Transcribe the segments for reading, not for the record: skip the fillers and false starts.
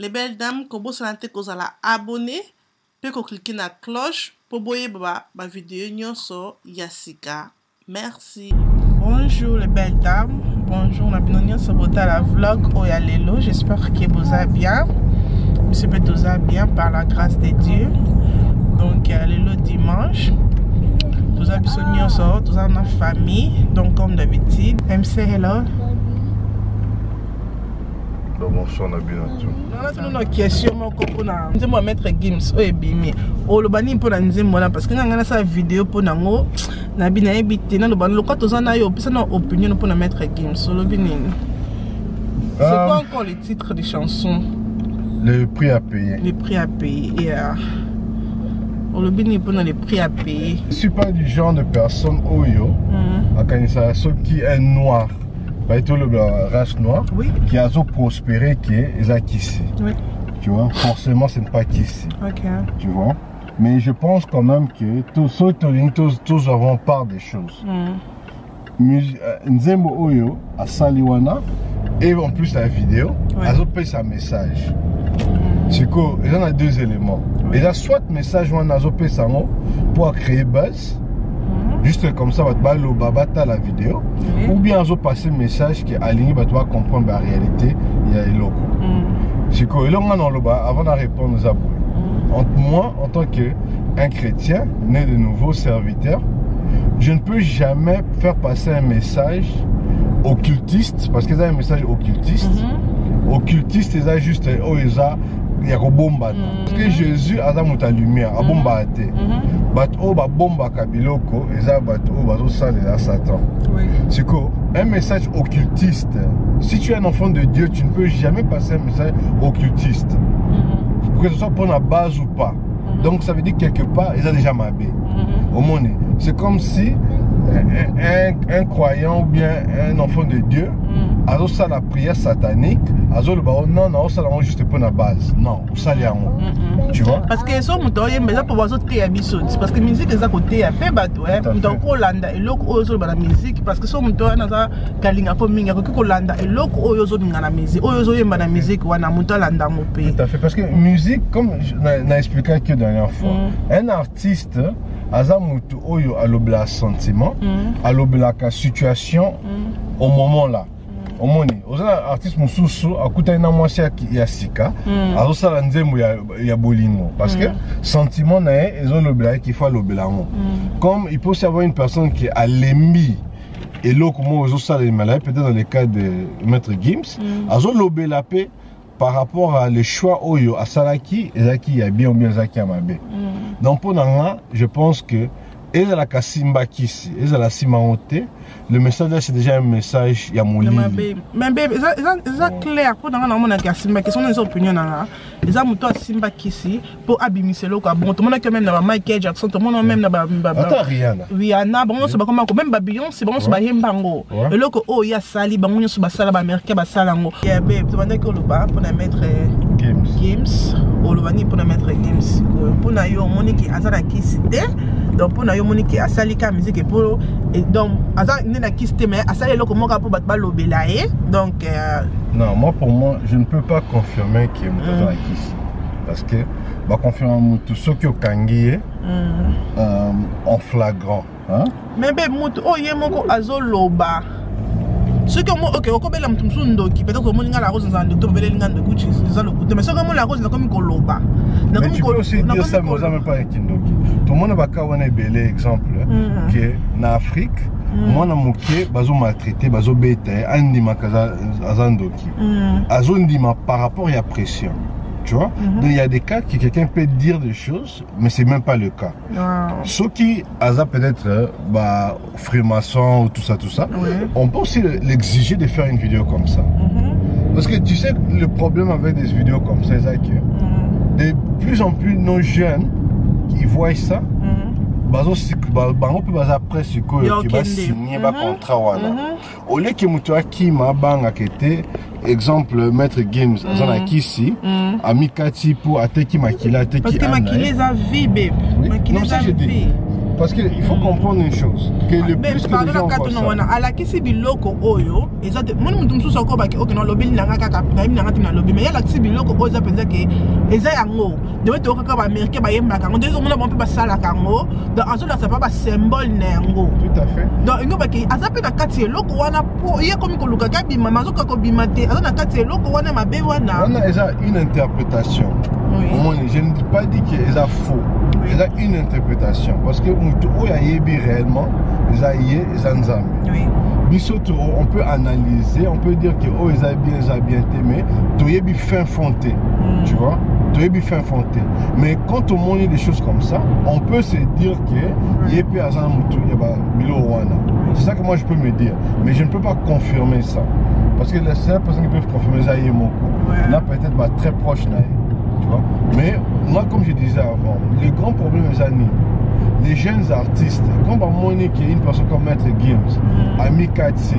Les belles dames, kobo sanate kozala abonné, pe ko cliquer na cloche pour boyer ba vidéo nyonso yasika. Merci. Bonjour les belles dames, bonjour la bienvenue sur votre la vlog Oyalelo. J'espère que vous allez bien. Monsieur Betoza bien par la grâce de Dieu. Donc le dimanche, tous les bisognos sont tous en famille. Donc comme d'habitude, MC hello. Bonsoir Nabina tout. Non, non, question mon copona. Nous allons mettre Gims au ebimi. O le bani pour nous dire parce que nous avons sa vidéo pour nous. Nabina ebité na le bani le quoi tous en a eu puis ça nos opinions pour nous mettre Gims. Le bini. C'est quoi encore les titres des chansons? Le prix à payer. Les prix à payer. Le bini pour nous les prix à payer. Je suis pas du genre de personne oyo. À Kanisa qui est noir. Pas tout le race noire, oui, qui a prospéré, qui est ici. Oui. Tu vois, forcément, ce n'est pas qu'ici. Ok. Tu vois. Mais je pense quand même que tous avons part des choses. Nzembo Oyo, à Saliwana, et en plus la vidéo, ils ont payé sa message. C'est quoi? Il y en a deux éléments. Il y a soit message, on a payé sa mot pour créer buzz. Juste comme ça, le babata la vidéo, ou bien ils ont passé un message qui est aligné, tu vas comprendre la réalité, il y a les locaux. C'est quoi? Et là, avant de répondre aux abonnés, moi, en tant qu'un chrétien, né de nouveau serviteur, je ne peux jamais faire passer un message occultiste, parce qu'ils ont un message occultiste. Occultiste, ils ont juste, il y a une bombe. Parce que Jésus a la lumière, a bombe à terre. Bato ba bomba kabiloko eza bato bato salela Satan. C'est quoi? Un message occultiste. Si tu es un enfant de Dieu, tu ne peux jamais passer un message occultiste. Que ce soit pour la base ou pas. Donc ça veut dire quelque part, ils ont déjà mabé. Au monde. C'est comme si un croyant ou bien un enfant de Dieu a ça la prière satanique, a le non, non, ça la juste pour la base. Non, ça l'est tu vois? Parce que ça, mais ça pour voir autres prières parce que la musique est à côté, à fait bateau, donc Hollanda et l'autre aux la musique, parce que ça, on a Kalinga comme Minga, que Hollanda et l'autre aux dans la musique, aux la musique, ou à Hollanda mon pays. Tout à fait, parce que musique, comme je l'ai expliqué que dernière fois, un artiste, Azamutu Oyo a l'obla sentiment, a l'obla situation au moment là. Au moment où artiste Moussoussou a coûté un amoisia qui y a sika, alors ça l'anzemo y a bolingo parce que sentiment n'est ils ont l'obla qui fait l'obla. Comme il peut y avoir une personne qui a l'emi et l'autre comment ils ont ça les malades peut-être dans le cas de Maître Gims, ils ont l'obla paix par rapport à les choix Oyo à Salaki et Zaki a bien ou bien Zaki Amabe. Donc pour Nanga, je pense que et la Kasimba Kisi, et la Simaote, le message là c'est déjà un message Yamouli. Mais c'est clair pour Nanga on a Kasimba qui sont des opinions là. Les amis toi Simba Kisi pour abimisser le quoi. Bon tout le monde quand même dans Michael Jackson, tout le monde même dans Rihanna. Rihanna, bon c'est pas comme même Babylon, c'est bon c'est pas Yembango. Et là que oh il y a Sali, bon on sur Basala américain Basalango. Et babe, tu vas dire que le bas pour mettre Games, ou le bani pour mettre Games. Pour na yo Monique Azara Kisi. Donc pour nayo monique asalika musique pour et donc asa nena kiste mais asale loko moka pour batba lobelaé donc non moi pour moi je ne peux pas confirmer que Moutaza Kisi parce que va confirmer tout ce qui au kangié en flagrant hein mais be mutu oh yemoko azoloba ce que moi ok okobela mtumsu ndoki peut-être que moninga la rose dans docteur bele linga de Gucci c'est le coup mais ce que moi la rose na comme koloba na comme ko aussi dire ça mais ça même pas kindoki tout le monde va kawana belé exemple que na Afrique moi na moké bazo maltraité bazo bête andi makaza azandoki azondima par rapport à pression. Tu vois? Donc il y a des cas que quelqu'un peut dire des choses, mais c'est même pas le cas. Ceux qui ont peut-être franc-maçon ou tout ça, on peut aussi l'exiger de faire une vidéo comme ça. Parce que tu sais, le problème avec des vidéos comme ça, c'est que de plus en plus nos jeunes qui voient ça, on peut après ce qui va signer un contrat. Au lieu que mutua qui m'a banga kete exemple Maître Games azana kisi amikati pour ateki makila ateki parce que makila za vie babe makila za vie parce qu'il faut comprendre une chose. Que le plus que les gens voient ça. Alors que si biloko oyo, exactement. Moi, nous sommes encore baki. Ok, non, lobby n'a pas qu'à payer, n'a pas qu'à lobby. Mais il y a la si biloko oyo, ça peut dire que les Ayango, de mettre au cas américain, bah yemba kango. Deux hommes n'ont pas ça la kango. Donc en fait, ça pas un symbole n'engo. Tout à fait. Donc il y a baki. Azape na kati loko wana po. Il y a comme que luka kabi mama zo kako bimate. Azape na kati loko wana mabe wana. On a une interprétation. Je ne dis pas dire qu'ils ont faux. Ils ont une interprétation. Parce que nous réellement, ils ont on peut analyser, on peut dire que oh, ils ont bien aimé, ils ont fin fonté. Tu vois? Ils ont fin fonté. Mais quand on montre des choses comme ça, on peut se dire que Yépi Azan Moutou, Bilo Rwanda. C'est ça que moi je peux me dire. Mais je ne peux pas confirmer ça. Parce que la seule personne qui peut confirmer ça, c'est Moko. Là, peut-être très proche. Tu vois? Mais moi, comme je disais avant, le grand problème des années, les jeunes artistes, comme Monique, qui est une personne comme Maître Gims, Ami Katsi,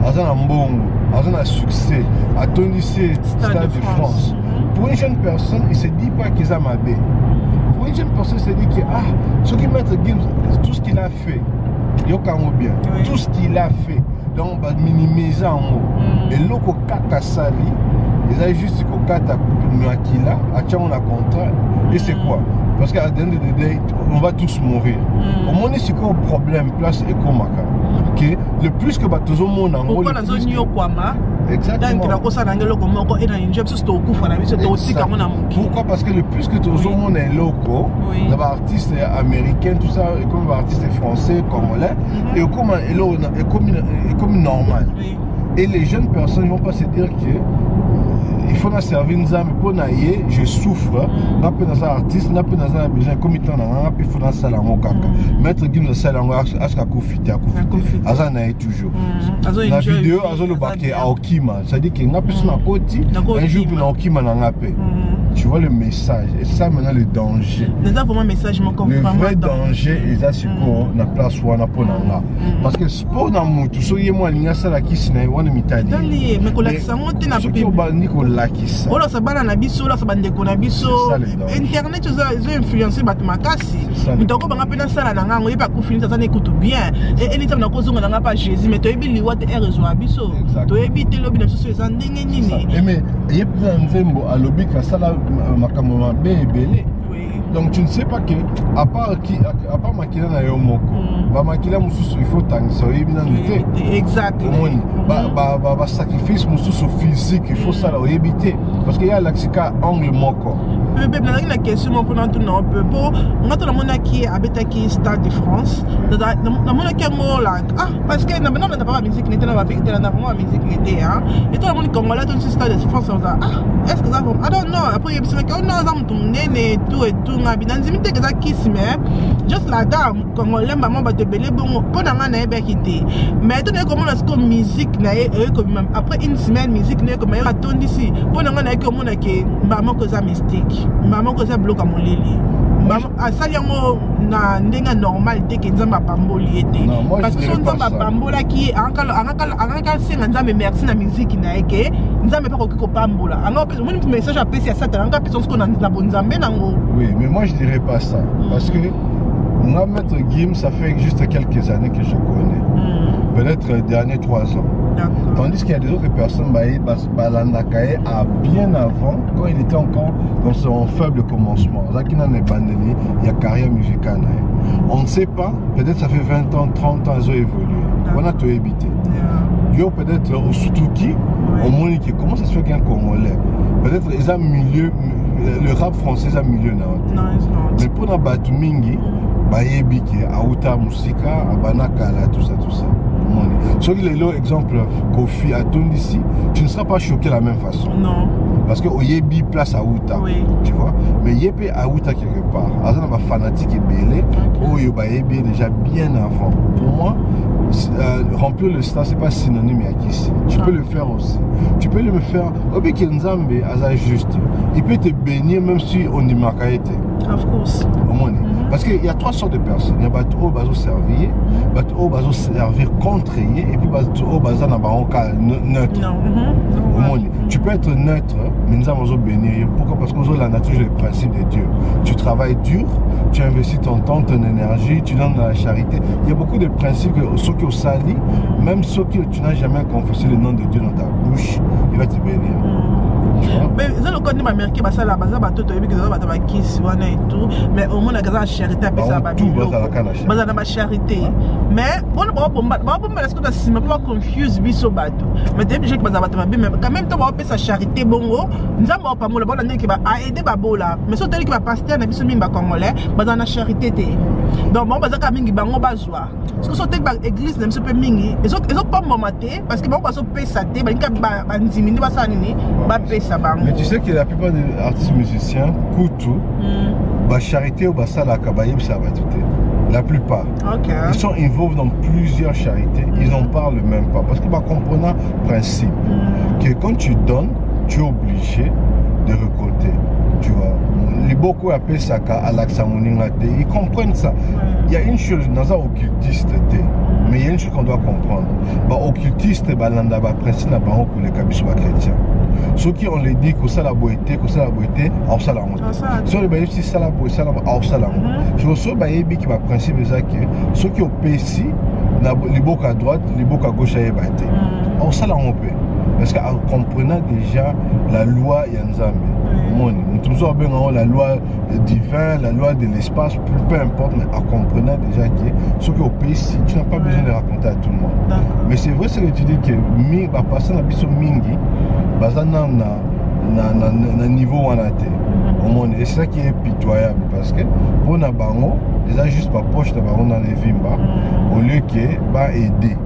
Azan Mbongo, Azan a succès, à Tony C, Stade de France. Pour une jeune personne, il ne se dit pas qu'ils ont mabé. Pour une jeune personne, il se dit que ce qui Maître Gims, tout ce qu'il a fait, Yokango bien, tout ce qu'il a fait, donc on va minimiser en haut. Et l'autre kaka sali, ils ont juste qu'au kata Makila, à tiens on a contrat. Et c'est quoi? Parce qu'à the end of the day, on va tous mourir. Au moins, c'est quoi le problème? Place et Komaka. Le plus que tout le monde en haut. Exactement. Pourquoi? Parce que le plus que tout le monde est local, les artistes américains, tout ça, comme les artistes français, congolais, et comme normal. Et les jeunes personnes ne vont pas se dire que il faut la servir une âme pour naïe, je souffre, n'a pas dans un artiste, n'a pas dans un besoin comme il t'en a, il faut dans ça la moka. Maître Gims de ça la moka, à ce qu'a confité, à ça naïe toujours. La vidéo, à ce le baquet à Okima, c'est-à-dire qu'il n'a plus un côté, un jour il n'a Okima n'a pas. Tu vois le message, et ça maintenant le danger. Le vrai danger, et ça c'est quoi, na place où on a pour nanga. Parce que sport dans mon tout, soyez moi l'igna ça la qui s'est on est mitadi. Mais qu'on l'a monté na qui au bas Nico Lakissa. Oh là ça bana na biso, là ça bande ko na biso. Internet ils ont influencé Batumakasi. Mais donc on va appeler ça la nanga, on est pas confiné ça n'écoute bien. Et anytime na cause on n'a pas Jésus, mais tu es bien liwat et réseau abiso. Tu es bien lobby na biso ça ndenge nini. Mais il y a plein de à lobby que ça la makamoma belé. Donc tu ne sais pas que à part makila na yo moko ba makila mususu il faut tangisa yebina nute exactement ba sacrifice mususu physique il faut ça la yebité parce qu'il y a l'axika angle moko. Mais la question pour nous non peu pour on a mona qui habite qui Stade de France na mona qui là parce que na maintenant on n'a pas musique n'était là avec la vraiment musique n'était et tout le monde congolais tout Stade de France est-ce que ça va I don't know après il se fait que on a ça nene tout et tout ngabidanzimite que ça kiss mais juste la dame congolais maman ba te belé bon pour na na ebekité mais tout comme on a ce musique na comme après une semaine musique na comme attendu ici pour na na que mona que maman que ça mystique maman que ça bloque à mon lili maman à ça yango na ndenga normal te que nzamba pamboli était parce que son nzamba pambola qui anga senga nzamba merci na musique na eke nzamba pas ko pambola anga mon message à PC à ça anga personne qu'on a na bonzambe nango. Oui mais moi je dirais pas ça parce que moi Maître Gims ça fait juste quelques années que je connais peut-être derniers 3 ans. Tandis qu'il y a des autres personnes, Balandakae a bien avant, quand il était encore dans son faible commencement. Il y a carrière musicale. On ne sait pas, peut-être ça fait 20 ans, 30 ans, ils ont évolué. On a tout évité. Yo peut-être au Soutouki, au Monique, comment ça se fait qu'un Congolais? Peut-être ils ont milieu, le rap français a milieu. Mais pour la Batumingi, Bayebiki, Aouta Musika, Abanakala, tout ça. Sur les exemple, Kofi à Tondisi, tu ne seras pas choqué de la même façon. Non. Parce que Oyebi place à Outa. Oui. Tu vois. Mais Yébi à Outa quelque part. Azan ma fanatique et belé. Oyebi est déjà bien avant. Pour moi, remplir le stade, c'est pas synonyme à qui. Tu peux le faire aussi. Tu peux le faire. Obi Kenzambe, Azan juste. Il peut te bénir même si on dit Makaete. Of course. Parce qu'il y a 3 sortes de personnes. Il y a des gens qui servir, des gens qui servir contre et puis des gens qui sont neutres. Tu peux être neutre, mais nous allons bénir. Pourquoi? Parce que la nature, c'est le principe de Dieu. Tu travailles dur, tu investis ton temps, ton énergie, tu donnes dans la charité. Il y a beaucoup de principes que ceux qui ont sali, même ceux qui tu n'as jamais confessé le nom de Dieu dans ta bouche, il va te bénir. Mais ça le connaît américain parce que là bas bateau to yebiki za bateau kiss wana et tout mais au moins la charité à pesa ba tout bas na charité mais bon est-ce que tu me pas confuse biso bateau mais dès que je bas bateau mais quand même to ba pesa charité bongo nzamba pa mola bona ndeki ba aider babola mais so teli ki ba pasteur na biso mimba congolais bas na charité te donc bon bas ka mingi bango bazwa parce que so teli ba église na biso pe mingi ezo pas momaté parce que bon ba so pesa te ba nka ba nzimini ba sanini ba pesa. Mais tu sais que la plupart des artistes musiciens, Koutou, charité ou Salaka, la plupart. Ils sont involvés dans plusieurs charités, ils n'en parlent même pas. Parce qu'ils comprennent le principe que quand tu donnes, tu es obligé de récolter. Tu vois, les beaucoup appellent ça à l'Aksamouningate, ils comprennent ça. Il y a une chose, dans un occultiste, mais il y a une chose qu'on doit comprendre. Occultiste, principe pour les cabis chrétiens. Ceux qui ont les dit que ça la beauté, alors ça la honte. Ceux qui ont dit ça la beauté, alors ça la honte. Je reçois des qui va principe que ceux qui ont payé, les beaucoup à droite, les beaucoup à gauche, alors ça la honte. Parce qu'en comprenant déjà la loi Yanzambe, nous toujours bien la loi divine, la loi de l'espace, peu importe, mais en comprenant déjà que ceux qui ont payé, tu n'as pas besoin de raconter à tout le monde. Mais c'est vrai ce que tu dis que mi va passer na biso mingi. Na niveau où on a été. Et c'est ça qui est pitoyable parce que pour na bango, ils ont juste pas poche de bango dans les vimba au lieu que va aider.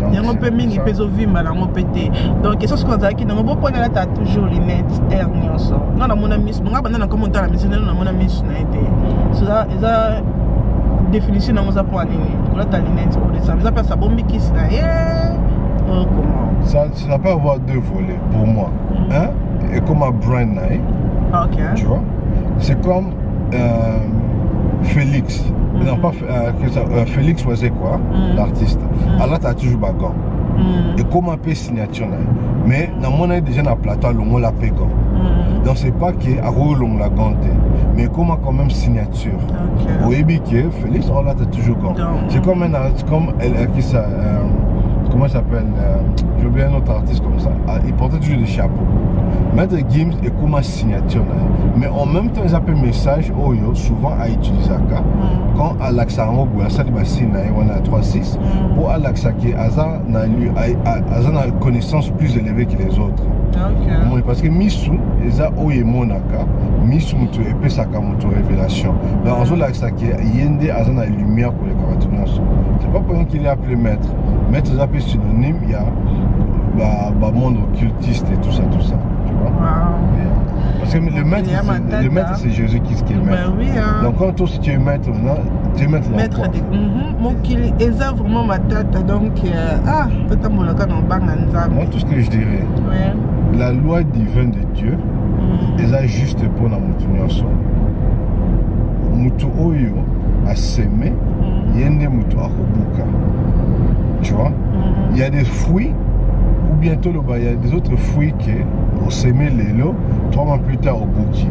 Il y a un peu mingi peso vimba dans mon pété. Donc qu'est-ce que on a qui dans mon point là t'as toujours les net air nyonso. Non na mon ami, mon gars dans commentaire la mission na mon ami na été. Ça définition dans mon point nini. Là t'as les net pour ça. Mais ça passe à bombi qui ça. Ça peut avoir 2 volets pour moi. Hein? Et comme un brand name. Tu vois? C'est comme Félix. Non, pas Félix faisait quoi? L'artiste. Alors tu as toujours bagan. Et comme un peu signature. Mais dans mon avis déjà dans plateau, on l'a pégan. Donc c'est pas que à on l'a ganté. Mais comment quand même signature. Au que Félix, on l'a toujours ganté. C'est comme qui ça. Comment ça s'appelle? J'ai oublié un autre artiste comme ça. Il portait toujours des chapeaux. Maître Gims est comme une signature. Mais en même temps, ils appellent message, souvent à utiliser ça. Quand Alexa Ngobu, ça on a 3-6. Pour Alexa qui a une connaissance plus élevée que les autres. Parce que Missou, ils ont eu Monaka, Missou et puis ça a révélation. Donc, en Alexa qui a une lumière pour les caractères. C'est pas pour rien qu'il est appelé maître. Maître, c'est appelé synonyme, il y a le monde occultiste et tout ça. Tu vois? Parce que le maître c'est Jésus qui est le maître. Donc quand toi si tu es maître, tu es maître dans quoi? Mon qu'il est vraiment ma tête. Donc, moi tout ce que je dirais, la loi divine de Dieu, elle a juste pour la moutounion. Moutou oyo a semé, yende moutou a kobuka. Tu vois? Il y a des fruits, ou bientôt il y a des autres fruits qui au semé les lots 3 mois plus tard au bouquet.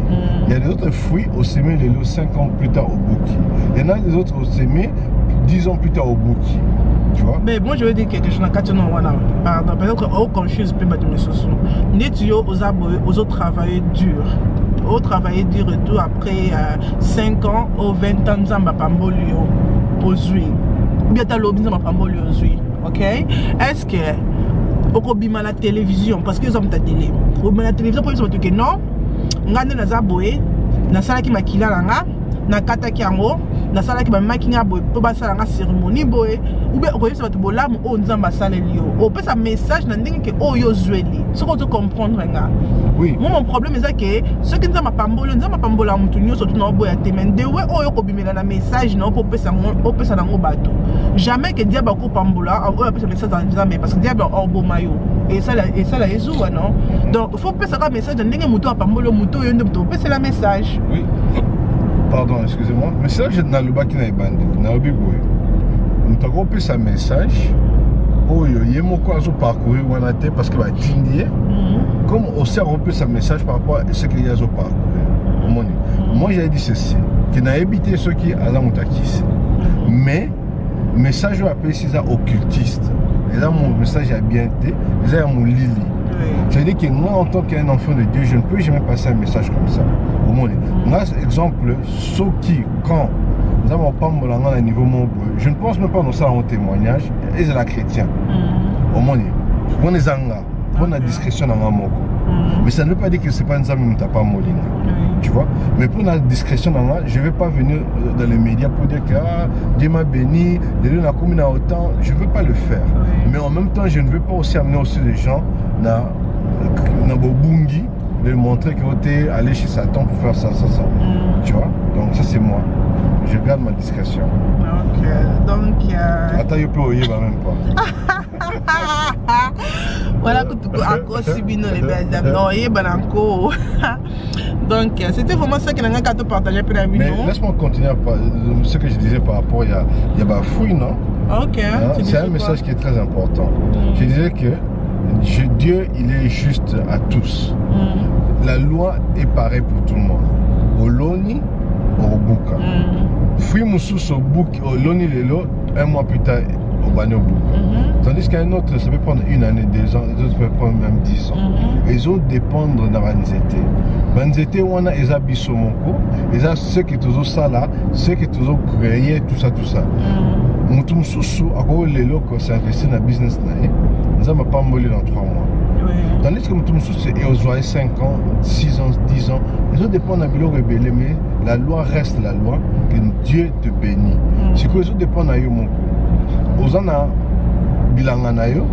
Il y a des autres fruits au semé les lots 5 ans plus tard au bouquet. Il y en a des autres au semé 10 ans plus tard au bouquet. Tu vois? Mais moi je veux dire quelque chose dans pardon, peut-être au confuse plus de mes sous. Netio aux autres travailler dur. Au travailler dur et tout après 5 ans ou 20 ans nzamba pambolio aux huiles. Bien ta lobby nzamba pambolio aux huiles. OK? Est-ce que au bima la télévision parce que ils ont ta télé. Au bima la télévision pour ils ont dit que non. Ngane na zaboé na sala ki makila langa na kata ki yango na sala ki ba makinga boy po ba sala nga cérémonie boy ou bien okoyo ça va te bolamu o nzamba sala lio. O pe sa message na ndenge ke o yo zweli. Ce qu'on doit comprendre nga. Oui. Moi mon problème c'est que ce qui nzamba pambola mutu nyoso tu na boya te men de we o yo ko bimela na message na po pesa nango bato. Jamais que diable ko pambola o yo pesa message dans nzamba parce que diable orbo mayo. Et ça la ezouwa non. Donc il faut pesa ka message ndenge mutu apambola mutu yo ndo pesa la message. Oui. Pardon, excusez-moi. Mais c'est là que j'ai dans le bas qui n'a pas bandé. Dans le biboy. Nous avons fait ce message. Oh, il y a mon quoi à parcourir ou en a parce que va t'indier. Comme on sait repérer ce message par rapport à ce qu'il y a à parcourir. Moi, j'ai dit ceci. Qu'il n'a évité ceux qui ont été mais message à appeler c'est occultiste. Et là, mon message a bien été. C'est mon Lili. C'est-à-dire que moi, en tant qu'un enfant de Dieu, je ne peux jamais passer un message comme ça. Au monde. Moi, exemple, ceux qui, quand nous avons pas à niveau mon je ne pense même pas dans ça en témoignage, et c'est la chrétien. Au monde. On est zanga. On a discrétion dans mon mot. Mais ça ne veut pas dire que c'est pas un zami qui n'a pas molina. Tu vois? Mais pour la discrétion, je ne vais pas venir dans les médias pour dire que Dieu m'a béni, Dieu n'a commis autant. Je ne veux pas le faire. Mais en même temps, je ne veux pas aussi amener aussi les gens dans Bobungi, de montrer que tu es allé chez Satan pour faire ça. Tu vois? Donc ça c'est moi. Je garde ma discrétion. Ok. Donc attends, je peux ouvrir même pas. Voilà que tu as si bien les belles dames. Non, il y a encore. Donc c'était vraiment ça que nous avons partagé pour la vidéo. Mais laisse-moi continuer ce que je disais par rapport il y a Bafouille, non? Ok. C'est un message qui est très important. Je disais que Dieu, il est juste à tous. La loi est pareille pour tout le monde. Au Loni, au Buka. Fui Moussous au Buka, au Loni Lelo, un mois plus tard, au Bani au Buka. Tandis qu'un autre, ça peut prendre 1 année, 2 ans, les autres peuvent prendre même 10 ans. Les autres dépendent de la Banzete. Banzete, on a les habits sur mon cou, et ceux qui sont ça là, ceux qui sont créés, tout ça. Moutoum Soussou, à quoi les locaux s'investissent dans le business, nous n'avons pas molli dans 3 mois. Tandis que Moutoum Soussou, ils ont 5 ans, 6 ans, 10 ans, ils ont dépendent d'un bilo rebelle, mais la loi reste la loi, que Dieu te bénit. C'est que les autres dépendent de mon cou. Aux ans, bilanga yo,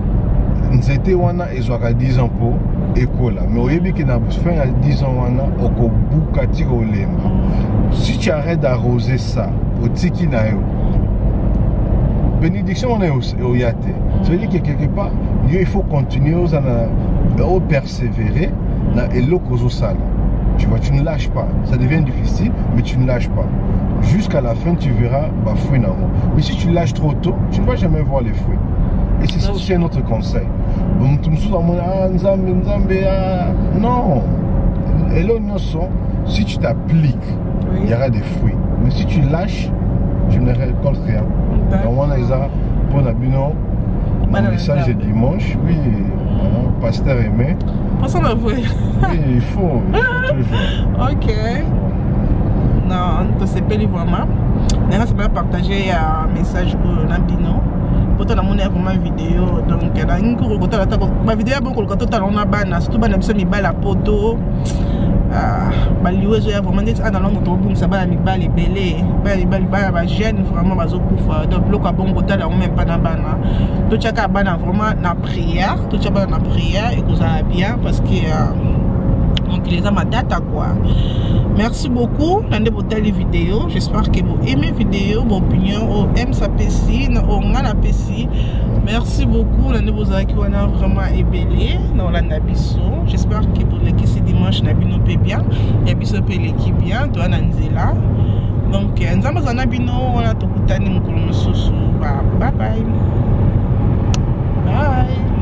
nous étions ils ont 10 ans pour école. Mais au début, qu'il a fait à 10 ans, on a beaucoup au lema. Si tu arrêtes d'arroser ça, au tiki na yo, bénédiction on est au yate. Ça veut dire que quelque part, il faut continuer à persévérer et l'autre sale. Tu vois, tu ne lâches pas. Ça devient difficile, mais tu ne lâches pas. Jusqu'à la fin, tu verras Bafouille Namo. Mais si tu lâches trop tôt, tu ne vas jamais voir les fruits. Et c'est aussi un autre conseil. Non. Et là, si tu t'appliques, il y aura des fruits. Mais si tu lâches, tu ne récoltes rien. Donc, on a ça pour Nabino. Mon message de dimanche, oui, pasteur aimé. Passons la vraie. Oui, il faut toujours. Ok. Non, on se paye vraiment. D'ailleurs, c'est pas partager un message pour Nabino. Pour la monnaie vraiment vidéo. Donc, ma vidéo est bon pour le côté de la banane. Surtout, je me suis mis la poteau. Baliwezo ya vraiment dit ana longo to bum ça ba mi bali belé ba jeune vraiment bazo kufa donc bloc a bon côté là même pas na bana to chaka bana vraiment na prière to chaka na prière et que ça va bien parce que donc les ama data quoi. Merci beaucoup d'ande pour telle vidéo. J'espère que vous aimez vidéo, vos opinions, ou aime sa PC, ou ngana PC. Merci beaucoup d'ande vous qui on a vraiment ébélé dans la nabiso. J'espère que pour les qui dimanche nabino peut bien, nabiso peut l'équipe bien, toi nanzela. Donc nzamba za nabino on a tokutani mukolo mususu. Bye bye. Bye.